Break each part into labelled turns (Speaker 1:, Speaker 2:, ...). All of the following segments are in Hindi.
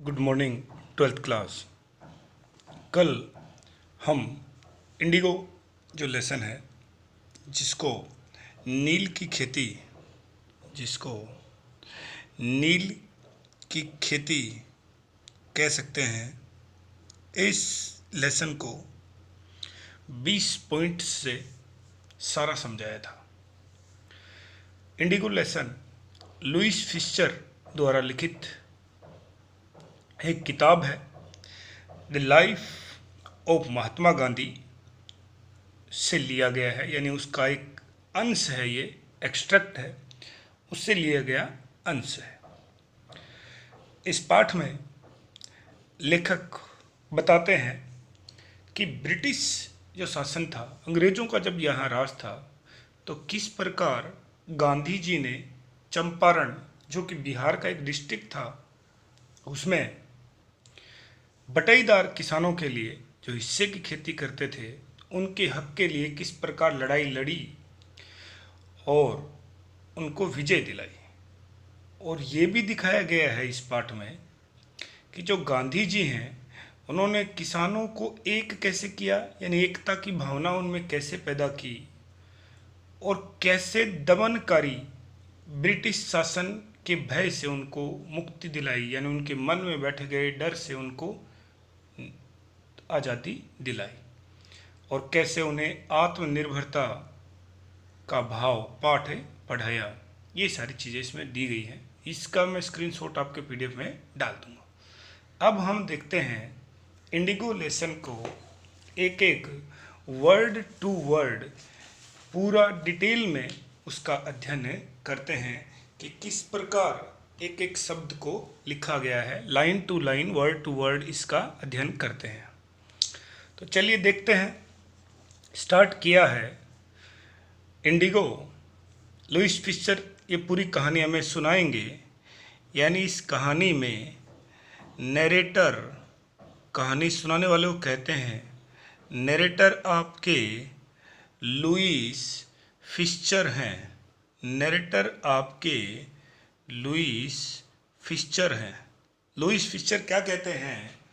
Speaker 1: Good morning twelfth class. कल हम इंडिगो जो लेसन है जिसको नील की खेती जिसको नील की खेती कह सकते हैं, इस लेसन को 20 पॉइंट से सारा समझाया था। इंडिगो लेसन लुईस फिशर द्वारा लिखित एक किताब है। The life of Mahatma Gandhi से लिया गया है, यानी उसका एक अंश है, ये एक्सट्रैक्ट है, उससे लिया गया अंश है। इस पाठ में लेखक बताते हैं कि ब्रिटिश जो शासन था, अंग्रेज़ों का जब यहाँ राज था, तो किस प्रकार गांधी जी ने चंपारण, जो कि बिहार का एक डिस्ट्रिक्ट था, उसमें बटाईदार किसानों के लिए जो हिस्से की खेती करते थे, उनके हक के लिए किस प्रकार लड़ाई लड़ी और उनको विजय दिलाई। और ये भी दिखाया गया है इस पाठ में कि जो गांधी जी हैं, उन्होंने किसानों को एक कैसे किया, यानी एकता की भावना उनमें कैसे पैदा की, और कैसे दमनकारी ब्रिटिश शासन के भय से उनको मुक्ति दिलाई, यानी उनके मन में बैठ गए डर से उनको आज़ादी दिलाई, और कैसे उन्हें आत्मनिर्भरता का भाव पाठ पढ़ाया। ये सारी चीज़ें इसमें दी गई हैं। इसका मैं स्क्रीनशॉट आपके पीडीएफ में डाल दूंगा। अब हम देखते हैं इंडिगो लेसन को एक एक वर्ड टू वर्ड पूरा डिटेल में उसका अध्ययन करते हैं कि किस प्रकार एक एक शब्द को लिखा गया है। Line to line, word to word इसका अध्ययन करते हैं। तो चलिए देखते हैं। स्टार्ट किया है इंडिगो। लुईस फिशर ये पूरी कहानी हमें सुनाएंगे, यानी इस कहानी में नरेटर, कहानी सुनाने वाले को कहते हैं नरेटर आपके लुईस फिशर हैं। नरेटर आपके लुईस फिशर हैं। लुईस फिशर क्या कहते हैं?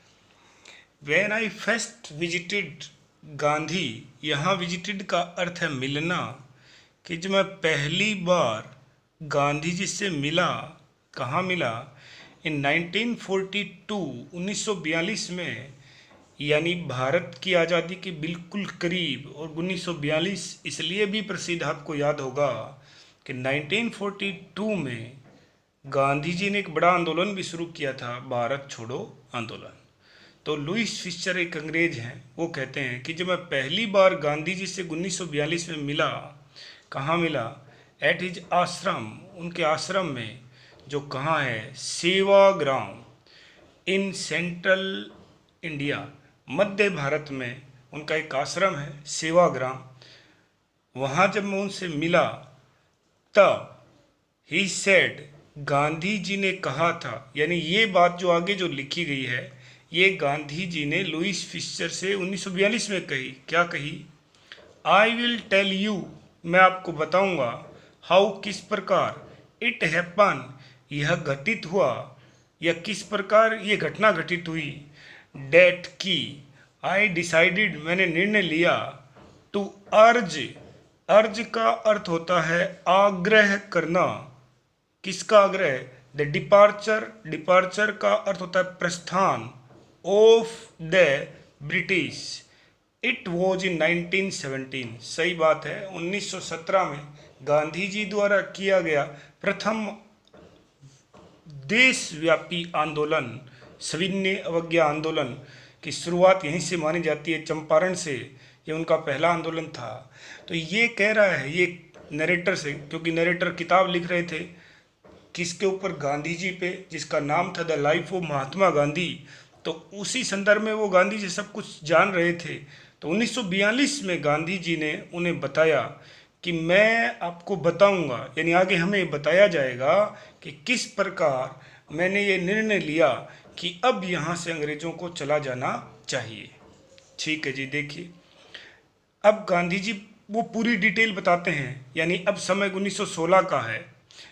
Speaker 1: When I first visited Gandhi, यहाँ विजिटेड का अर्थ है मिलना, कि जब मैं पहली बार गांधी जी से मिला, कहाँ मिला? इन 1942, 1942 में, यानी भारत की आज़ादी के बिल्कुल करीब। और 1942 इसलिए भी प्रसिद्ध, आपको याद होगा कि 1942 में गांधी जी ने एक बड़ा आंदोलन भी शुरू किया था, भारत छोड़ो आंदोलन। तो लुईस फिशर एक अंग्रेज हैं, वो कहते हैं कि जब मैं पहली बार गांधी जी से 1942 में मिला, कहाँ मिला? एट हिज आश्रम, उनके आश्रम में, जो कहाँ है? सेवाग्राम इन सेंट्रल इंडिया, मध्य भारत में उनका एक आश्रम है सेवाग्राम। वहाँ जब मैं उनसे मिला तब ही सेड, गांधी जी ने कहा था, यानी ये बात जो आगे जो लिखी गई है, ये गांधी जी ने लुईस फिशर से 1942 में कही। क्या कही? आई विल टेल यू, मैं आपको बताऊंगा, हाउ, किस प्रकार, इट हैपन, यह घटित हुआ, या किस प्रकार ये घटना घटित हुई, डेट की, आई डिसाइडेड, मैंने निर्णय लिया, टू अर्ज, अर्ज का अर्थ होता है आग्रह करना। किसका आग्रह? द डिपार्चर, डिपार्चर का अर्थ होता है प्रस्थान, of the British, it was in 1917, सही बात है, 1917 में गांधी जी द्वारा किया गया प्रथम देशव्यापी आंदोलन, सविनय अवज्ञा आंदोलन की शुरुआत यहीं से मानी जाती है, चंपारण से। ये उनका पहला आंदोलन था। तो ये कह रहा है, ये नरेटर से, क्योंकि नरेटर किताब लिख रहे थे किसके ऊपर? गांधी जी पे, जिसका नाम था the life of Mahatma Gandhi. तो उसी संदर्भ में वो गांधी जी सब कुछ जान रहे थे। तो 1942 में गांधी जी ने उन्हें बताया कि मैं आपको बताऊंगा, यानी आगे हमें बताया जाएगा कि किस प्रकार मैंने ये निर्णय लिया कि अब यहाँ से अंग्रेज़ों को चला जाना चाहिए। ठीक है जी, देखिए अब गांधी जी वो पूरी डिटेल बताते हैं, यानी अब समय 1916 का है,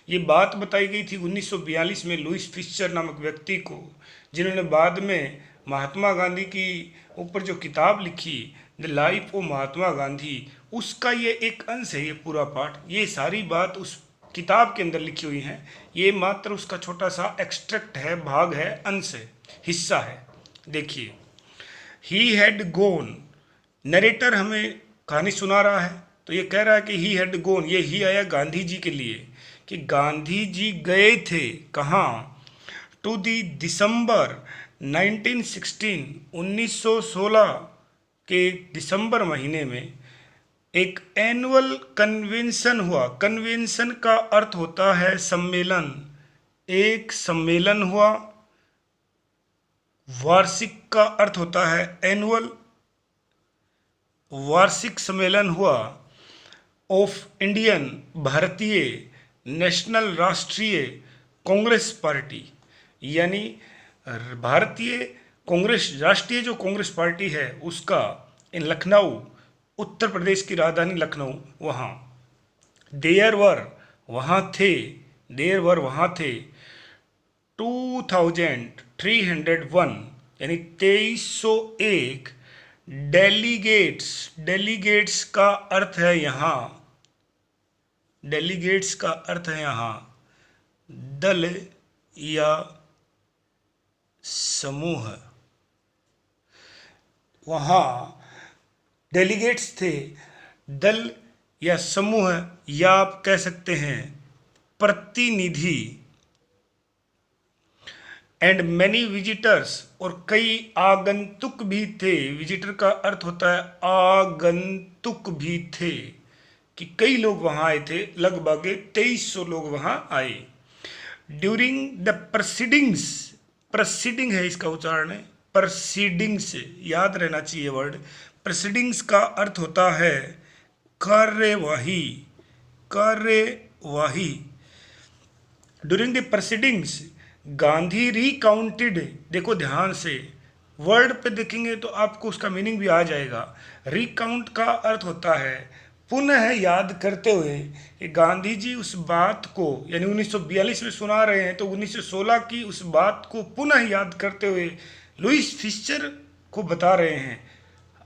Speaker 1: ये बात बताई गई थी 1942 में लुईस फिशर नामक व्यक्ति को, जिन्होंने बाद में महात्मा गांधी की ऊपर जो किताब लिखी the life of Mahatma Gandhi, उसका ये एक अंश है। ये पूरा पाठ, ये सारी बात उस किताब के अंदर लिखी हुई है। ये मात्र उसका छोटा सा एक्सट्रैक्ट है, भाग है, अंश है, हिस्सा है। देखिए, ही हैड गोन, नरेटर हमें कहानी सुना रहा है, तो ये कह रहा है कि ही हैड गोन, ये ही आया गांधी जी के लिए, कि गांधी जी गए थे कहाँ, टू दी दिसंबर 1916 के दिसंबर महीने में एक एनुअल कन्वेंशन हुआ। कन्वेंशन का अर्थ होता है सम्मेलन, एक सम्मेलन हुआ। वार्षिक का अर्थ होता है एनुअल, वार्षिक सम्मेलन हुआ ऑफ इंडियन, भारतीय नेशनल, राष्ट्रीय कांग्रेस पार्टी, यानी भारतीय कांग्रेस, राष्ट्रीय जो कांग्रेस पार्टी है उसका, इन लखनऊ, उत्तर प्रदेश की राजधानी लखनऊ, वहाँ देयर वर, वहाँ थे, देयर वर, वहाँ थे 2301 यानी 2301 डेलीगेट्स। डेलीगेट्स का अर्थ है यहाँ, डेलीगेट्स का अर्थ है यहाँ दल या समूह। वहाँ डेलीगेट्स थे, दल या समूह, या आप कह सकते हैं प्रतिनिधि। एंड मैनी विजिटर्स, और कई आगंतुक भी थे। विजिटर का अर्थ होता है आगंतुक भी थे, कि कई लोग वहाँ आए थे, लगभग 2300 लोग वहाँ आए। ड्यूरिंग द प्रोसीडिंग्स, प्रोसीडिंग है इसका उच्चारण, प्रोसीडिंग्स, याद रहना चाहिए वर्ड। प्रोसीडिंग्स का अर्थ होता है कार्यवाही, कार्यवाही। During the proceedings Gandhi recounted, देखो ध्यान से वर्ड पे देखेंगे तो आपको उसका मीनिंग भी आ जाएगा। रिकाउंट का अर्थ होता है पुनः याद करते हुए, कि गांधी जी उस बात को, यानी 1942 में सुना रहे हैं, तो 1916 की उस बात को पुनः याद करते हुए लुईस फिशर को बता रहे हैं।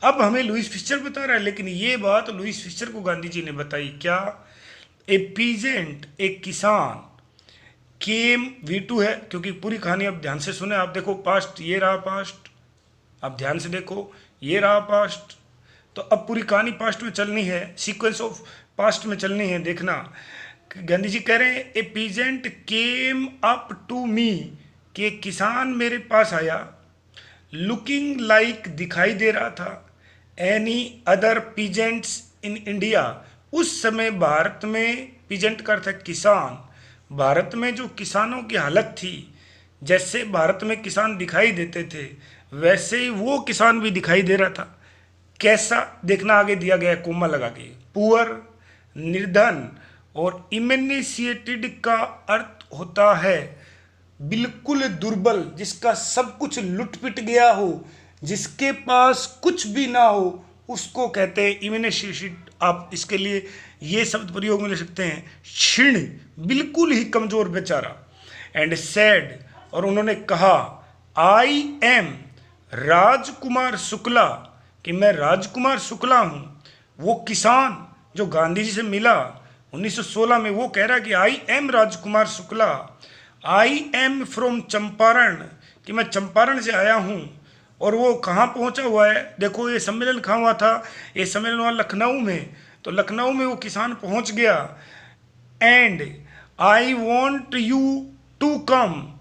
Speaker 1: अब हमें लुईस फिशर बता रहा है, लेकिन ये बात लुईस फिशर को गांधी जी ने बताई। क्या? ए पीजेंट, एक किसान, केम V2 है, क्योंकि पूरी कहानी आप ध्यान से सुने। आप देखो पास्ट, ये रहा पास्ट, आप ध्यान से देखो, ये रहा पास्ट, तो अब पूरी कहानी पास्ट में चलनी है, सीक्वेंस ऑफ पास्ट में चलनी है। देखना, गांधी जी कह रहे हैं a peasant came up to me, कि एक किसान मेरे पास आया, लुकिंग लाइक, दिखाई दे रहा था, any other peasants in India, उस समय भारत में, पीजेंट का अर्थ है किसान, भारत में जो किसानों की हालत थी, जैसे भारत में किसान दिखाई देते थे, वैसे ही वो किसान भी दिखाई दे रहा था। कैसा? देखना, आगे दिया गया कोमा लगा के, पुअर, निर्धन, और इमेनिशिएटेड का अर्थ होता है बिल्कुल दुर्बल, जिसका सब कुछ लुट पिट गया हो, जिसके पास कुछ भी ना हो, उसको कहते हैं इमेनिशिएटेड। आप इसके लिए ये शब्द प्रयोग में ले सकते हैं, क्षीण, बिल्कुल ही कमजोर बेचारा। एंड सैड, और उन्होंने कहा, आई एम राजकुमार शुक्ला, कि मैं राजकुमार शुक्ला हूँ। वो किसान जो गांधी जी से मिला 1916 में, वो कह रहा है कि I am Rajkumar Shukla, I am from Champaran, कि मैं चंपारण से आया हूँ। और वो कहाँ पहुँचा हुआ है? देखो, ये सम्मेलन कहाँ हुआ था? ये सम्मेलन हुआ लखनऊ में, तो लखनऊ में वो किसान पहुँच गया। And I want you to come,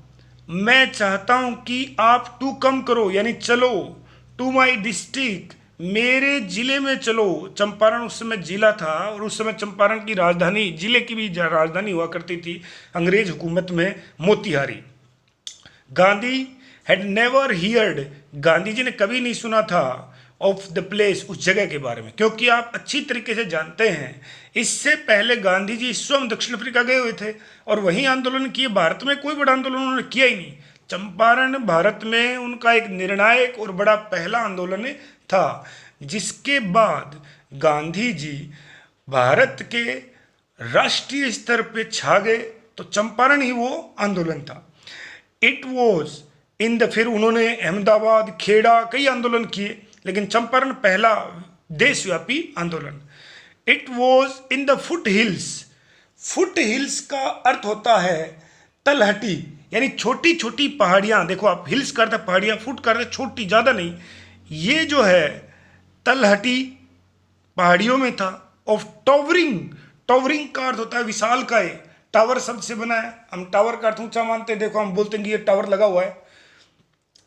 Speaker 1: मैं चाहता हूँ कि आप टू कम करो, यानी चलो, टू माई डिस्ट्रिक्ट, मेरे जिले में चलो। चंपारण उस समय जिला था, और उस समय चंपारण की राजधानी, जिले की भी राजधानी हुआ करती थी अंग्रेज हुकूमत में, Motihari. Gandhi had never heard, Gandhi ji ने कभी नहीं सुना था ऑफ द प्लेस, उस जगह के बारे में, क्योंकि आप अच्छी तरीके से जानते हैं इससे पहले गांधी जी स्वयं दक्षिण अफ्रीका गए हुए थे और वहीं आंदोलन किए। भारत में कोई बड़ा आंदोलन उन्होंने किया ही नहीं। चंपारण भारत में उनका एक निर्णायक और बड़ा पहला आंदोलन था, जिसके बाद गांधी जी भारत के राष्ट्रीय स्तर पे छा गए। तो तो चंपारण ही वो आंदोलन था। इट वॉज इन द, फिर उन्होंने अहमदाबाद, खेड़ा कई आंदोलन किए, लेकिन चंपारण पहला देशव्यापी आंदोलन। It was in the foot hills. Foot hills का अर्थ होता है तलहटी, यानी छोटी छोटी पहाड़ियाँ। देखो आप, हिल्स करते पहाड़ियाँ, फुट करते छोटी, ज़्यादा नहीं। ये जो है तलहटी पहाड़ियों में था। ऑफ टॉवरिंग, टॉवरिंग का अर्थ होता है विशालकाय, टावर शब्द से बना है। हम टावर का अर्थ ऊंचा मानते हैं, देखो हम बोलते हैं कि ये टावर लगा हुआ है।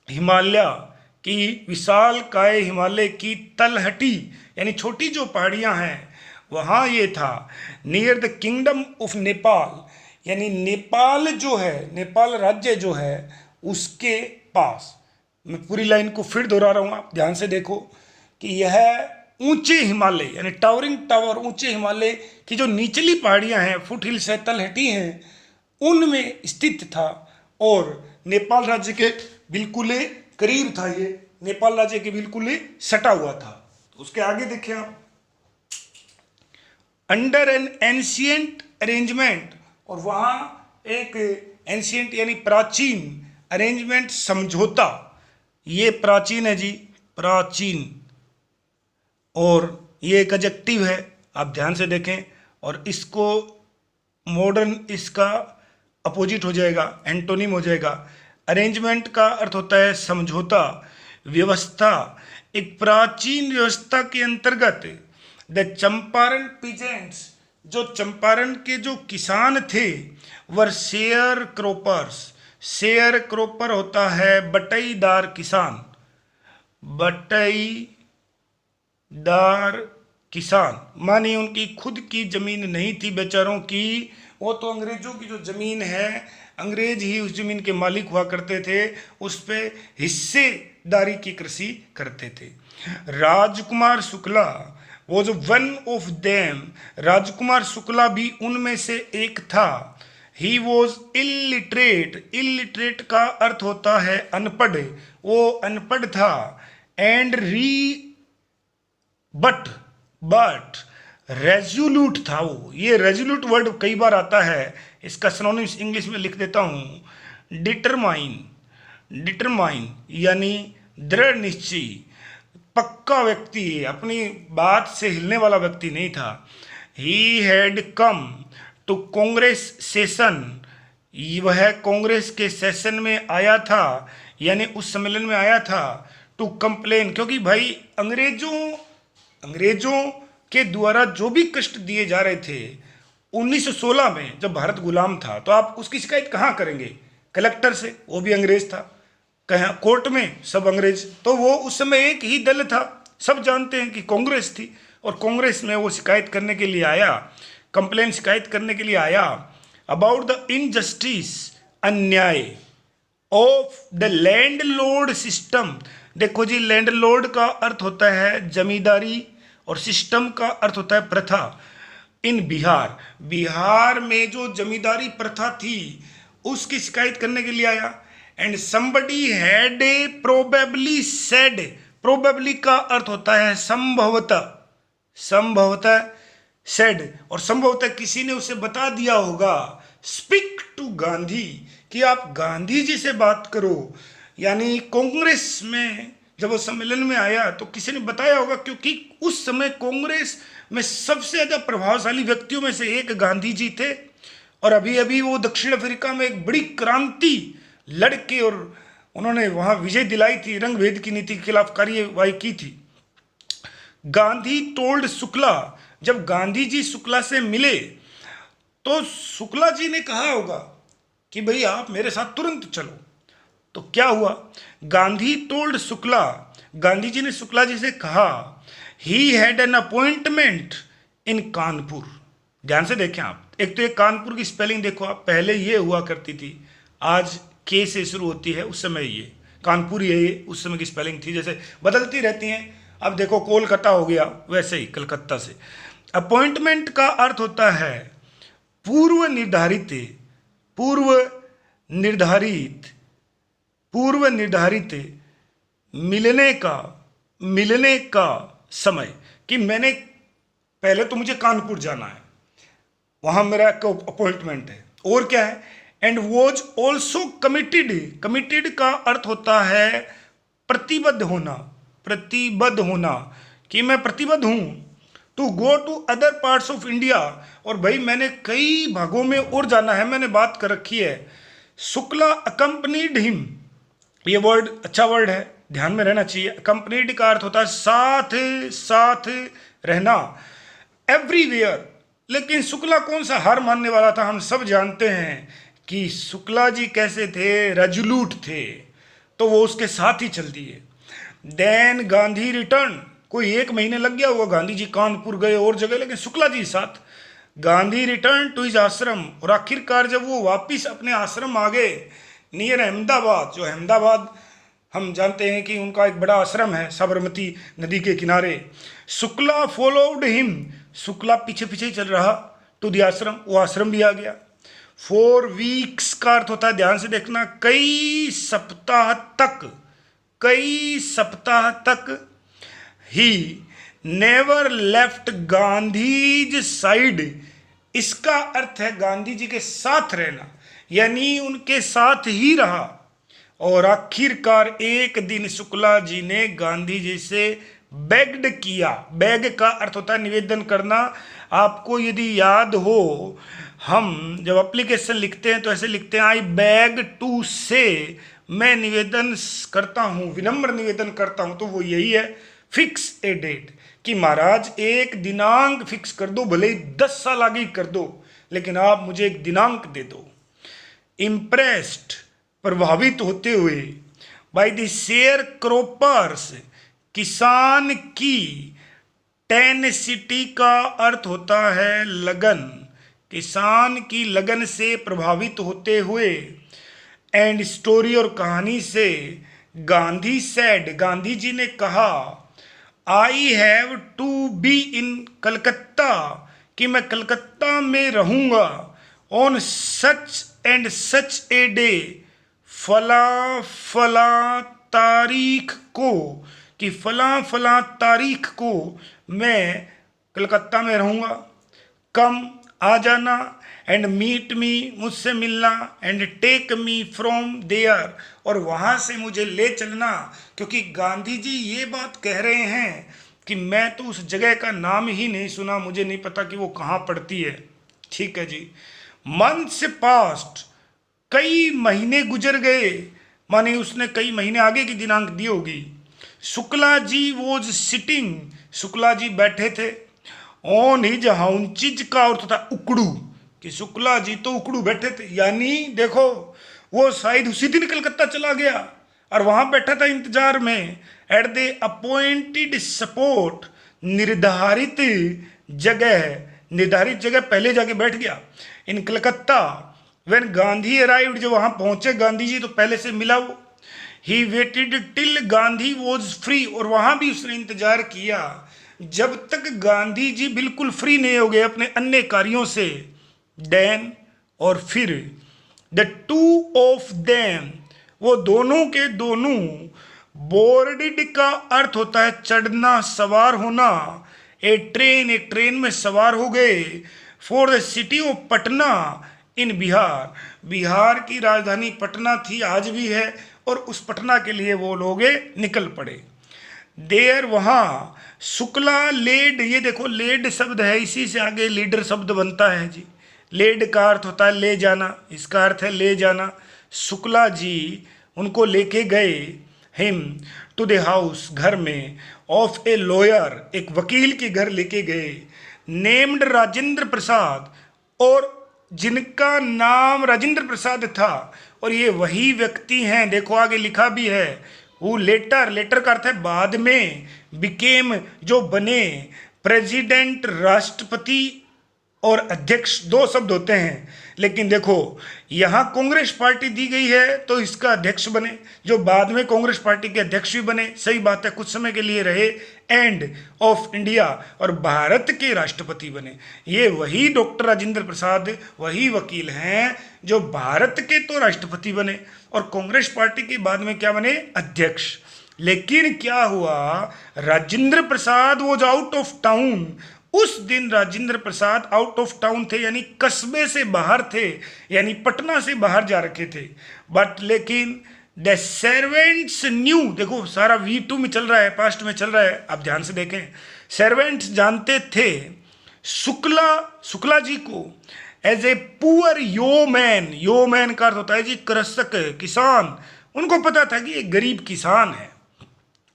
Speaker 1: हिमालय की विशालकाय, हिमालय की तलहटी यानी छोटी जो पहाड़ियाँ हैं वहाँ ये था। Near the kingdom of Nepal, यानी नेपाल जो है, नेपाल राज्य जो है उसके पास। मैं पूरी लाइन को फिर दोहरा रहा हूँ, आप ध्यान से देखो कि यह ऊंचे हिमालय यानी टावरिंग टावर, ऊंचे हिमालय की जो निचली पहाड़ियाँ हैं, फुट हिल्स है, तलहटी हैं, उनमें स्थित था और नेपाल राज्य के बिल्कुल करीब था। ये नेपाल राज्य के बिल्कुल सटा हुआ था। तो उसके आगे देखें आप, अंडर एन एंशियंट अरेंजमेंट, और वहाँ एक एंशियंट यानी प्राचीन, अरेंजमेंट समझौता, ये प्राचीन है जी, प्राचीन, और ये एक एडजेक्टिव है, आप ध्यान से देखें। और इसको मॉडर्न, इसका अपोजिट हो जाएगा, एंटोनिम हो जाएगा। अरेंजमेंट का अर्थ होता है समझौता, व्यवस्था। एक प्राचीन व्यवस्था के अंतर्गत द चंपारण पीजेंट्स, जो चंपारण के जो किसान थे, वर शेयर क्रोपर्स। शेयर क्रोपर होता है बटाईदार किसान, बटाईदार किसान मानी उनकी खुद की जमीन नहीं थी बेचारों की, वो तो अंग्रेजों की जो जमीन है, अंग्रेज ही उस जमीन के मालिक हुआ करते थे, उस पे हिस्सेदारी की कृषि करते थे। राजकुमार शुक्ला वो जो one of them, Rajkumar Shukla भी उनमें से एक था। ही वॉज इलिटरेट, इलिटरेट का अर्थ होता है अनपढ़, वो अनपढ़ था। एंड बट रेजोल्यूट था वो। ये रेजोल्यूट वर्ड कई बार आता है, इसका सिनोनिम्स इंग्लिश में लिख देता हूँ। डिटरमाइन, डिटरमाइन यानी दृढ़ निश्चय, पक्का व्यक्ति, अपनी बात से हिलने वाला व्यक्ति नहीं था। He had come to Congress session, वह कांग्रेस के सेशन में आया था, यानी उस सम्मेलन में आया था। टू कंप्लेन, क्योंकि भाई अंग्रेजों के द्वारा जो भी कष्ट दिए जा रहे थे 1916 में, जब भारत गुलाम था, तो आप उसकी शिकायत कहाँ करेंगे? कलेक्टर से, वो भी अंग्रेज था। कहाँ? कोर्ट में, सब अंग्रेज। तो वो उस समय एक ही दल था, सब जानते हैं कि कांग्रेस थी, और कांग्रेस में वो शिकायत करने के लिए आया, कंप्लेन शिकायत करने के लिए आया अबाउट द इनजस्टिस, अन्याय ऑफ द लैंडलॉर्ड सिस्टम। देखो जी, लैंडलॉर्ड का अर्थ होता है जमींदारी और सिस्टम का अर्थ होता है प्रथा। इन बिहार, बिहार में जो जमींदारी प्रथा थी उसकी शिकायत करने के लिए आया। And somebody had probably said, probably का अर्थ होता है संभवतः, संभवतः said, और संभवतः किसी ने उसे बता दिया होगा, स्पीक टू गांधी, कि आप गांधी जी से बात करो। यानी कांग्रेस में जब वो सम्मेलन में आया तो किसी ने बताया होगा, क्योंकि उस समय कांग्रेस में सबसे ज्यादा प्रभावशाली व्यक्तियों में से एक गांधी जी थे, और अभी अभी वो दक्षिण अफ्रीका में एक बड़ी क्रांति लड़के और उन्होंने वहां विजय दिलाई थी, रंग भेद की नीति के खिलाफ कार्यवाही की थी। गांधी टोल्ड शुक्ला, जब गांधी जी शुक्ला से मिले तो शुक्ला जी ने कहा होगा कि भाई आप मेरे साथ तुरंत चलो। तो क्या हुआ? गांधी टोल्ड शुक्ला, गांधी जी ने शुक्ला जी से कहा, ही हैड एन अपॉइंटमेंट इन कानपुर। ध्यान से देखें आप, एक तो ये कानपुर की स्पेलिंग देखो आप, पहले ये हुआ करती थी, आज के से शुरू होती है, उस समय ये कानपुर ये उस समय की स्पेलिंग थी, जैसे बदलती रहती हैं। अब देखो कोलकाता हो गया, वैसे ही कलकत्ता से। अपॉइंटमेंट का अर्थ होता है पूर्व निर्धारित, पूर्व निर्धारित, पूर्व निर्धारित, मिलने का समय, कि मैंने पहले तो मुझे कानपुर जाना है, वहाँ मेरा अपॉइंटमेंट है, और क्या है, and was also committed. Committed का अर्थ होता है प्रतिबद्ध होना, प्रतिबद्ध होना, कि मैं प्रतिबद्ध हूं to go to other parts of India. और भाई मैंने कई भागों में और जाना है, मैंने बात कर रखी है। शुक्ला अकम्पनीड हिम, ये वर्ड अच्छा वर्ड है, ध्यान में रहना चाहिए। अकम्पनीड का अर्थ होता है साथ साथ रहना, एवरीवेयर। लेकिन शुक्ला कौन सा हार मानने वाला था, हम सब जानते हैं कि शुक्ला जी कैसे थे, रेजोल्यूट थे, तो वो उसके साथ ही चल दिए। देन गांधी रिटर्न, कोई 1 महीने लग गया हुआ, गांधी जी कानपुर गए और जगह, लेकिन शुक्ला जी साथ। गांधी रिटर्न टू हिज आश्रम, और आखिरकार जब वो वापिस अपने आश्रम आ गए नियर अहमदाबाद, जो अहमदाबाद हम जानते हैं कि उनका एक बड़ा आश्रम है साबरमती नदी के किनारे। शुक्ला फॉलोड हिम, शुक्ला पीछे पीछे ही चल रहा टू द आश्रम, वो आश्रम भी आ गया। 4 वीक्स का अर्थ होता है, ध्यान से देखना, कई सप्ताह तक, कई सप्ताह तक। He never left Gandhi's side, इसका अर्थ है गांधी जी के साथ रहना, यानी उनके साथ ही रहा। और आखिरकार एक दिन शुक्ला जी ने गांधी जी से बेग्ड किया। बेग का अर्थ होता है निवेदन करना। आपको यदि याद हो, हम जब एप्लीकेशन लिखते हैं तो ऐसे लिखते हैं, आई बैग टू से, मैं निवेदन करता हूँ, विनम्र निवेदन करता हूँ, तो वो यही है, फिक्स ए डेट, कि महाराज एक दिनांक फिक्स कर दो, भले ही 10 साल आगे कर दो, लेकिन आप मुझे एक दिनांक दे दो। इम्प्रेस्ड, प्रभावित होते हुए, बाय द शेयर क्रोपर्स, किसान की, टेनेसिटी का अर्थ होता है लगन, किसान की लगन से प्रभावित होते हुए, एंड स्टोरी, और कहानी से। गांधी सेड, गांधी जी ने कहा, I have to be in Calcutta, कि मैं कलकत्ता में रहूंगा, on such and such a day, फला फला तारीख को, कि फला फला तारीख को मैं कलकत्ता में रहूंगा, कम आ जाना, एंड मीट मी, मुझसे मिलना, and take me from there, और वहाँ से मुझे ले चलना। क्योंकि गांधी जी ये बात कह रहे हैं कि मैं तो उस जगह का नाम ही नहीं सुना, मुझे नहीं पता कि वो कहाँ पड़ती है। ठीक है जी। मंथ्स पास्ट, कई महीने गुजर गए, माने उसने कई महीने आगे की दिनांक दी होगी। शुक्ला जी वॉज सिटिंग, शुक्ला जी बैठे थे, ऑन हिज हाउंचिज का अर्थ था उकड़ू, कि शुक्ला जी तो उकड़ू बैठे थे, यानी देखो वो शायद उसी दिन कलकत्ता चला गया और वहां बैठा था इंतजार में। एट द अपॉइंटेड स्पॉट, निर्धारित जगह, निर्धारित जगह पहले जाके बैठ गया। इन कलकत्ता, व्हेन गांधी अराइव्ड, जो वहां पहुंचे गांधी जी तो पहले से मिला वो। He waited till Gandhi was free, और वहां भी उसने इंतजार किया जब तक गांधी जी बिल्कुल फ्री नहीं हो गए अपने अन्य कार्यों से। देन, और फिर, द टू ऑफ देम, वो दोनों के दोनों, बोर्डेड का अर्थ होता है चढ़ना, सवार होना, ए ट्रेन, एक ट्रेन में सवार हो गए, for the city of Patna in Bihar, Bihar की राजधानी पटना थी, आज भी है, और उस पटना के लिए वो लोग निकल पड़े। देर, वहाँ, शुक्ला लेड, ये देखो लेड शब्द है, इसी से आगे लीडर शब्द बनता है जी। लेड का अर्थ होता है ले जाना, इसका अर्थ है ले जाना। शुक्ला जी उनको लेके गए, हिम, टू द हाउस, घर में, ऑफ ए लॉयर, एक वकील के घर लेके गए, नेम्ड राजेंद्र प्रसाद, और जिनका नाम राजेंद्र प्रसाद था, और ये वही व्यक्ति हैं, देखो आगे लिखा भी है, वो लेटर, लेटर का अर्थ है बाद में, बिकेम, जो बने, प्रेसिडेंट, राष्ट्रपति, और अध्यक्ष, 2 शब्द होते हैं, लेकिन देखो यहाँ कांग्रेस पार्टी दी गई है तो इसका अध्यक्ष बने, जो बाद में कांग्रेस पार्टी के अध्यक्ष भी बने, सही बात है, कुछ समय के लिए रहे, एंड ऑफ इंडिया, और भारत के राष्ट्रपति बने। ये वही डॉक्टर राजेंद्र प्रसाद, वही वकील हैं जो भारत के तो राष्ट्रपति बने और कांग्रेस पार्टी के बाद में क्या बने, अध्यक्ष। लेकिन क्या हुआ, Rajendra Prasad was out of town, उस दिन Rajendra Prasad out of town थे, यानी कस्बे से बाहर थे, यानी पटना से बाहर जा रखे थे। बट लेकिन द सर्वेंट्स न्यू, देखो सारा V2 में चल रहा है, पास्ट में चल रहा है, आप ध्यान से देखें। सर्वेंट्स जानते थे शुक्ला जी को एज ए पुअर योमैन, योमैन का अर्थ होता है जी कृषक, किसान, उनको पता था कि एक गरीब किसान है।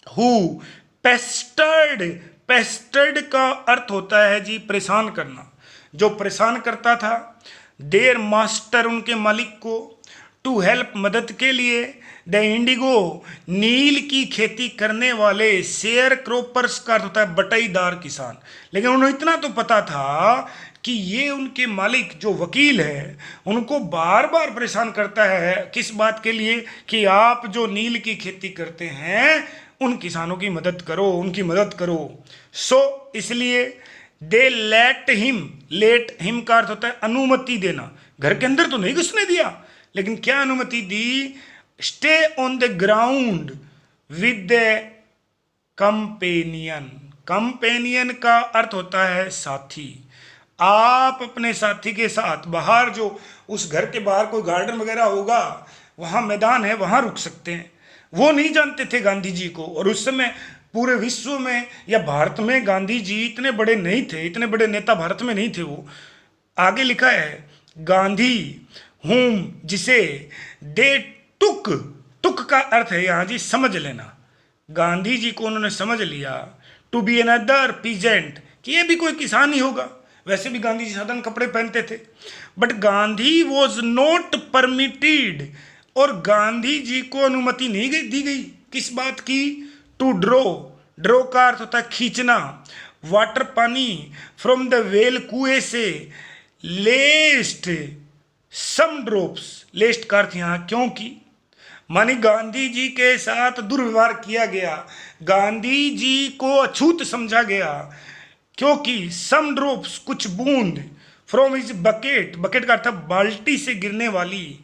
Speaker 1: हु पेस्टर्ड, पेस्टर्ड का अर्थ होता है जी परेशान करना, जो परेशान करता था। देयर मास्टर, उनके मालिक को, टू हेल्प, मदद के लिए, द इंडिगो, नील की खेती करने वाले, शेयर क्रोपर्स का अर्थ होता है बटाईदार किसान। लेकिन उन्हें इतना तो पता था कि ये उनके मालिक जो वकील है उनको बार बार परेशान करता है, किस बात के लिए, कि आप जो नील की खेती करते हैं उन किसानों की मदद करो, उनकी मदद करो। सो इसलिए दे लेट हिम का अर्थ होता है अनुमति देना, घर के अंदर तो नहीं घुसने दिया, लेकिन क्या अनुमति दी, stay on the ground with the companion, companion का अर्थ होता है साथी। आप अपने साथी के साथ बाहर, जो उस घर के बाहर कोई गार्डन वगैरह होगा, वहाँ मैदान है, वहाँ रुक सकते हैं। वो नहीं जानते थे गांधी जी को, और उस समय पूरे विश्व में या भारत में गांधी जी इतने बड़े नहीं थे, इतने बड़े नेता भारत में नहीं थे वो। आगे लिखा है गांधी हुम, जिसे दे टुक, टुक का अर्थ है यहाँ जी समझ लेना, गांधी जी को उन्होंने समझ लिया, टू बी अनदर पीजेंट, कि ये भी कोई किसान ही होगा। वैसे भी गांधी जी साधारण कपड़े पहनते थे। But Gandhi was not permitted, और गांधी जी को अनुमति नहीं दी गई, किस बात की, टू ड्रो, ड्रो का अर्थ होता है खींचना, वाटर पानी, फ्रॉम द वेल, कुएं से, लेस्ट सम ड्रॉप्स, लेस्ट का अर्थ यहाँ क्योंकि, मानी गांधी जी के साथ दुर्व्यवहार किया गया, गांधी जी को अछूत समझा गया, क्योंकि सम ड्रॉप्स, कुछ बूंद, फ्रॉम हिज बकेट, बकेट का अर्थ बाल्टी से गिरने वाली,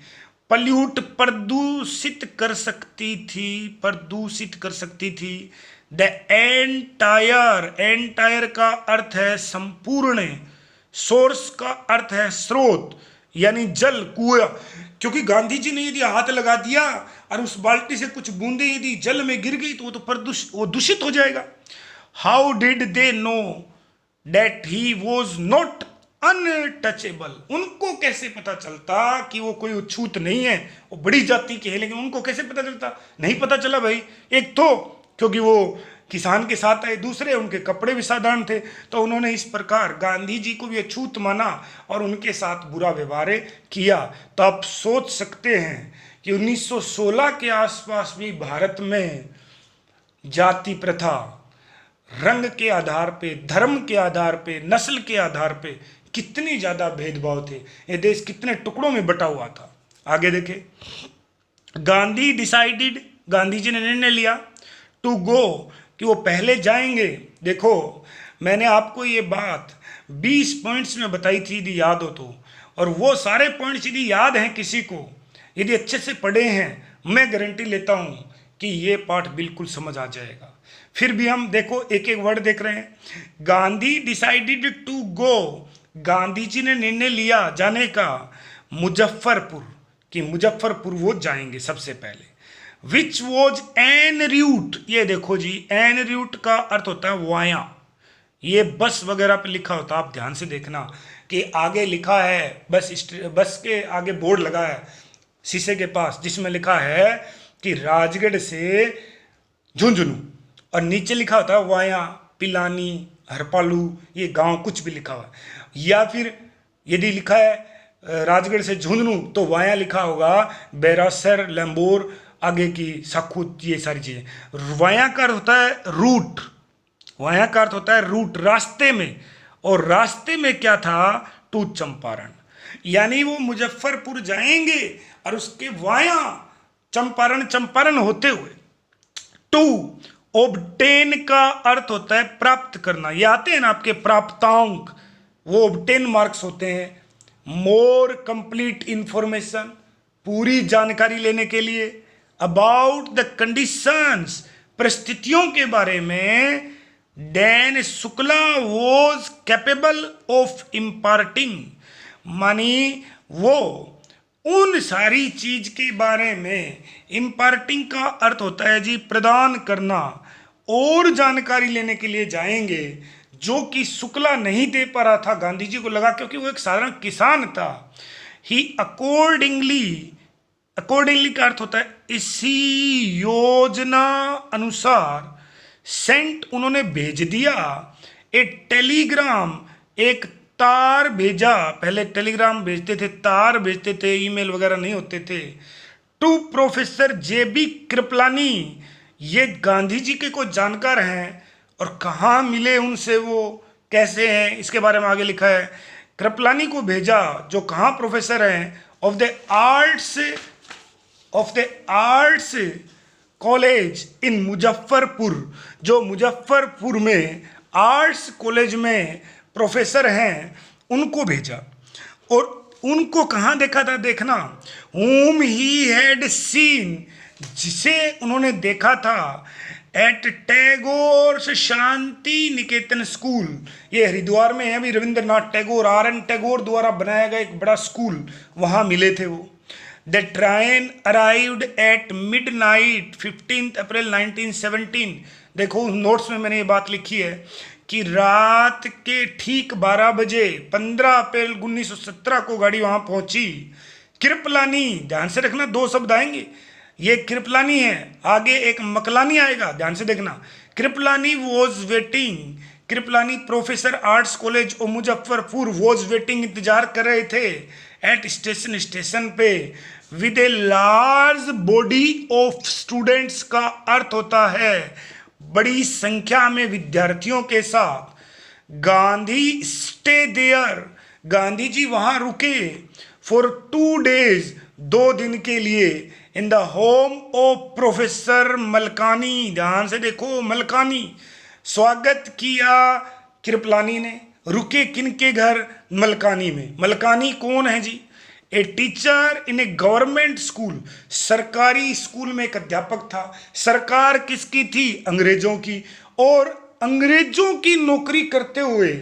Speaker 1: पल्यूट, प्रदूषित कर सकती थी, प्रदूषित कर सकती थी, द एंटायर, एंटायर का अर्थ है संपूर्ण, सोर्स का अर्थ है स्रोत, यानी जल, कुआं, क्योंकि गांधी जी ने यदि हाथ लगा दिया और उस बाल्टी से कुछ बूंदें यदि जल में गिर गई तो वो दूषित हो जाएगा। How did they know that he was not untouchable, उनको कैसे पता चलता कि वो कोई अछूत नहीं है, वो बड़ी जाति के है, लेकिन उनको कैसे पता चलता, नहीं पता चला भाई। एक तो क्योंकि वो किसान के साथ आए, दूसरे उनके कपड़े भी साधारण थे, तो उन्होंने इस प्रकार गांधी जी को भी अछूत माना और उनके साथ बुरा व्यवहार किया। तो आप सोच सकते हैं कि 1916 के आसपास भी भारत में जाति प्रथा, रंग के आधार पे, धर्म के आधार पे, नस्ल के आधार पे कितनी ज्यादा भेदभाव थे, ये देश कितने टुकड़ों में बटा हुआ था। आगे देखें, गांधी डिसाइडेड, गांधी जी ने निर्णय लिया, टू गो, कि वो पहले जाएंगे। देखो मैंने आपको ये बात 20 पॉइंट्स में बताई थी, यदि याद हो तो, और वो सारे पॉइंट्स यदि याद हैं किसी को, यदि अच्छे से पढ़े हैं, मैं गारंटी लेता हूँ कि ये पाठ बिल्कुल समझ आ जाएगा। फिर भी हम देखो एक एक वर्ड देख रहे हैं। Gandhi decided to go, Gandhi ji ने निर्णय लिया जाने का मुजफ्फरपुर, कि मुजफ्फरपुर वो जाएंगे सबसे पहले। विच वॉज एन रूट, ये देखो जी एन रूट का अर्थ होता है वाया, ये बस वगैरह पे लिखा होता है, आप ध्यान से देखना कि आगे लिखा है, बस के आगे बोर्ड लगा है शीशे के पास, जिसमें लिखा है कि राजगढ़ से झुंझुनू, और नीचे लिखा होता है वाया पिलानी, हरपालू, ये गांव कुछ भी लिखा हुआ है। या फिर यदि लिखा है राजगढ़ से झुंझुनू तो वाया लिखा होगा बैरासर, लंबोर, आगे की साखुत, ये सारी चीजें। वाया का अर्थ होता है रूट, वाया का अर्थ होता है रूट, रास्ते में, और रास्ते में क्या था, टू चंपारण, यानी वो मुजफ्फरपुर जाएंगे और उसके वाया चंपारण होते हुए। टू ऑब्टेन का अर्थ होता है प्राप्त करना, ये आते हैं ना आपके प्राप्तांक, वो ऑब्टेन मार्क्स होते हैं। मोर कंप्लीट इंफॉर्मेशन, पूरी जानकारी लेने के लिए। अबाउट द कंडीशंस, परिस्थितियों के बारे में, then Shukla was capable of imparting, मानी वो उन सारी चीज के बारे में, इम्पार्टिंग का अर्थ होता है जी प्रदान करना, और जानकारी लेने के लिए जाएंगे जो कि शुक्ला नहीं दे पा रहा था। गांधी जी को लगा क्योंकि वो एक साधारण किसान था। ही अकॉर्डिंगली का अर्थ होता है इसी योजना अनुसार, सेंट उन्होंने भेज दिया, ए टेलीग्राम एक तार भेजा, पहले टेलीग्राम भेजते थे, तार भेजते थे, ईमेल वगैरह नहीं होते थे, टू प्रोफेसर जेबी कृपलानी, ये गांधी जी के कोई जानकार हैं, और कहाँ मिले उनसे, वो कैसे हैं, इसके बारे में आगे लिखा है। कृपलानी को भेजा जो कहाँ प्रोफेसर हैं of the arts college in Muzaffarpur, जो मुजफ्फरपुर में आर्ट्स कॉलेज में प्रोफेसर हैं, उनको भेजा। और उनको कहाँ देखा था, देखना, whom he had seen, जिसे उन्होंने देखा था, एट टैगोर शांति निकेतन स्कूल, ये हरिद्वार में है अभी, रविंद्रनाथ टैगोर, RN टैगोर द्वारा बनाया गया एक बड़ा स्कूल, वहाँ मिले थे वो। The train arrived at midnight 15 अप्रैल 1917, देखो नोट्स में मैंने ये बात लिखी है कि रात के ठीक 12 बजे 15 अप्रैल 1917 को गाड़ी वहाँ पहुँची। कृपलानी, ध्यान से रखना, दो शब्द आएंगे, ये कृपलानी है, आगे एक मकलानी आएगा, ध्यान से देखना। Kripalani was waiting, Kripalani professor arts college और मुजफ्फरपुर वॉज वेटिंग, इंतजार कर रहे थे, एट स्टेशन पे, with a large body of students का अर्थ होता है बड़ी संख्या में विद्यार्थियों के साथ। गांधी स्टे देयर, गांधी जी वहां रुके, फॉर 2 days, 2 दिन के लिए, in the home of professor Malkani, ध्यान से देखो, मलकानी, स्वागत किया कृपलानी ने। रुके किन के घर, मलकानी में। मलकानी कौन है ji, a teacher in a government school, सरकारी स्कूल में एक अध्यापक था। सरकार किसकी थी, अंग्रेजों की, और अंग्रेजों की नौकरी करते हुए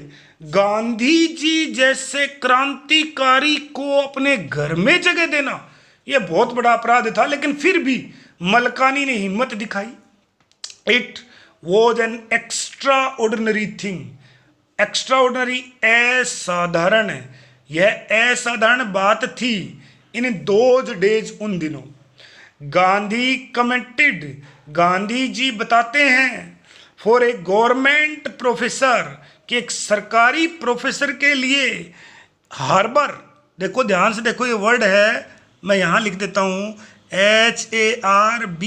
Speaker 1: गांधी जी जैसे क्रांतिकारी को अपने घर में जगह देना, यह बहुत बड़ा अपराध था, लेकिन फिर भी मलकानी ने हिम्मत दिखाई। It was an extra ordinary thing, extra ordinary असाधारण है, यह असाधारण बात थी इन दोज डेज, उन दिनों। गांधी कमेंटेड, गांधी जी बताते हैं, फॉर ए गवर्नमेंट प्रोफेसर, कि एक सरकारी प्रोफेसर के लिए, हार्बर, देखो ध्यान से देखो, ये वर्ड है, मैं यहाँ लिख देता हूँ, HARBOUR,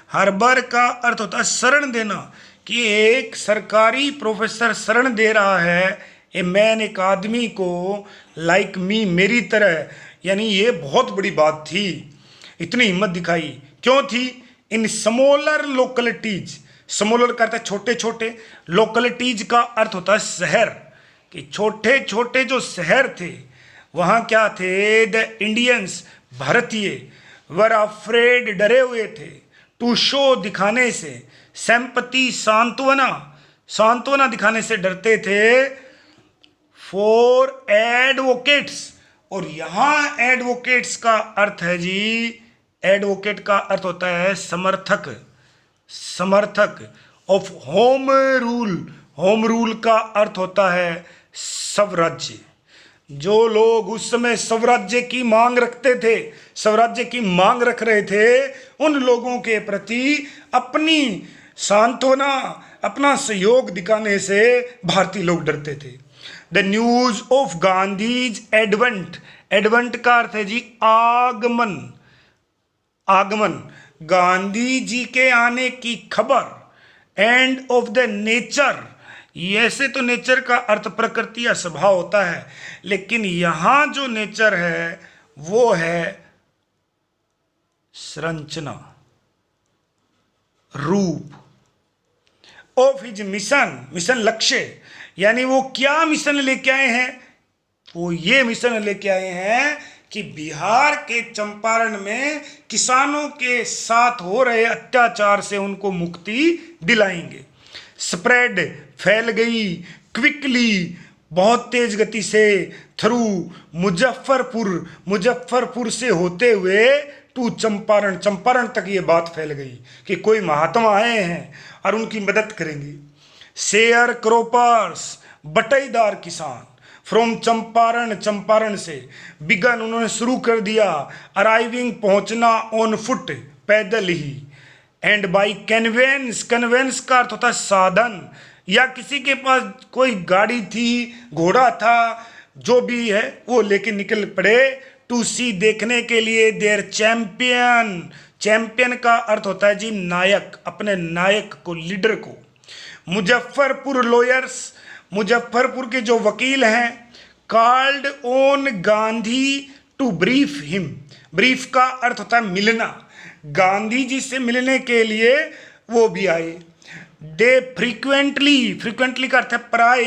Speaker 1: हार्बर का अर्थ होता है शरण देना, कि एक सरकारी प्रोफेसर शरण दे रहा है ए मैन, एक आदमी को, लाइक मी, मेरी तरह, यानी ये बहुत बड़ी बात थी, इतनी हिम्मत दिखाई। क्यों थी, इन स्मॉलर लोकलिटीज, स्मॉलर का अर्थ है छोटे छोटे, लोकलिटीज का अर्थ होता है शहर, कि छोटे छोटे जो शहर थे वहाँ क्या थे, द इंडियंस, भारतीय, वर अफ्रेड, डरे हुए थे, टू शो, दिखाने से, सिंपैथी, सांत्वना, सांत्वना दिखाने से डरते थे, फॉर एडवोकेट्स, और यहां एडवोकेट्स का अर्थ है जी, एडवोकेट का अर्थ होता है समर्थक, समर्थक of home rule, home rule का अर्थ होता है स्वराज्य। जो लोग उस समय स्वराज्य की मांग रखते थे, स्वराज्य की मांग रख रहे थे, उन लोगों के प्रति अपनी सांत्वना, अपना सहयोग दिखाने से भारतीय लोग डरते थे। The news of Gandhi's advent, advent का अर्थ है जी आगमन, आगमन, गांधी जी के आने की खबर, एंड ऑफ द नेचर, ऐसे तो नेचर का अर्थ प्रकृति या स्वभाव होता है, लेकिन यहां जो नेचर है वो है संरचना, रूप, ऑफ हिज मिशन, मिशन लक्ष्य, यानी वो क्या मिशन लेके आए हैं, वो ये मिशन लेके आए हैं कि बिहार के चंपारण में किसानों के साथ हो रहे अत्याचार से उनको मुक्ति दिलाएंगे। स्प्रेड फैल गई, क्विकली बहुत तेज गति से, थ्रू मुजफ्फरपुर, मुजफ्फरपुर से होते हुए टू चंपारण, चंपारण तक ये बात फैल गई कि कोई महात्मा आए हैं और उनकी मदद करेंगे। शेयर क्रोपर्स, बटाईदार किसान, फ्रॉम चंपारण, चंपारण से, बिगन उन्होंने शुरू कर दिया, अराइविंग पहुंचना, ऑन फुट पैदल ही, एंड बाई कन्वेंस, कन्वेंस का अर्थ होता है साधन, या किसी के पास कोई गाड़ी थी, घोड़ा था, जो भी है वो लेके निकल पड़े, टू सी देखने के लिए, देयर चैंपियन, चैंपियन का अर्थ होता है जी नायक, अपने नायक को, लीडर को। मुजफ्फरपुर लॉयर्स, मुजफ्फरपुर के जो वकील हैं, called on Gandhi to brief him, brief का अर्थ होता है मिलना, गांधी जी से मिलने के लिए वो भी आए। दे फ्रीक्वेंटली, फ्रीक्वेंटली का अर्थ है प्राय,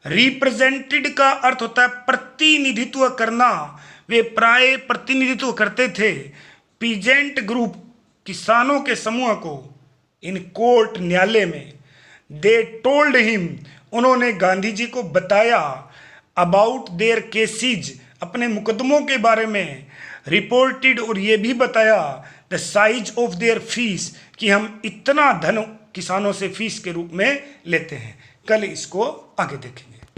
Speaker 1: रिप्रेजेंटेड का अर्थ होता है प्रतिनिधित्व करना, वे प्राय प्रतिनिधित्व करते थे, पीजेंट ग्रुप, किसानों के समूह को, इन कोर्ट, न्यायालय में। दे टोल्ड हिम, उन्होंने गांधी जी को बताया, अबाउट देयर केसेज, अपने मुकदमों के बारे में, रिपोर्टेड, और ये भी बताया, the size of their fees, कि हम इतना धन किसानों से फीस के रूप में लेते हैं। कल इसको आगे देखेंगे।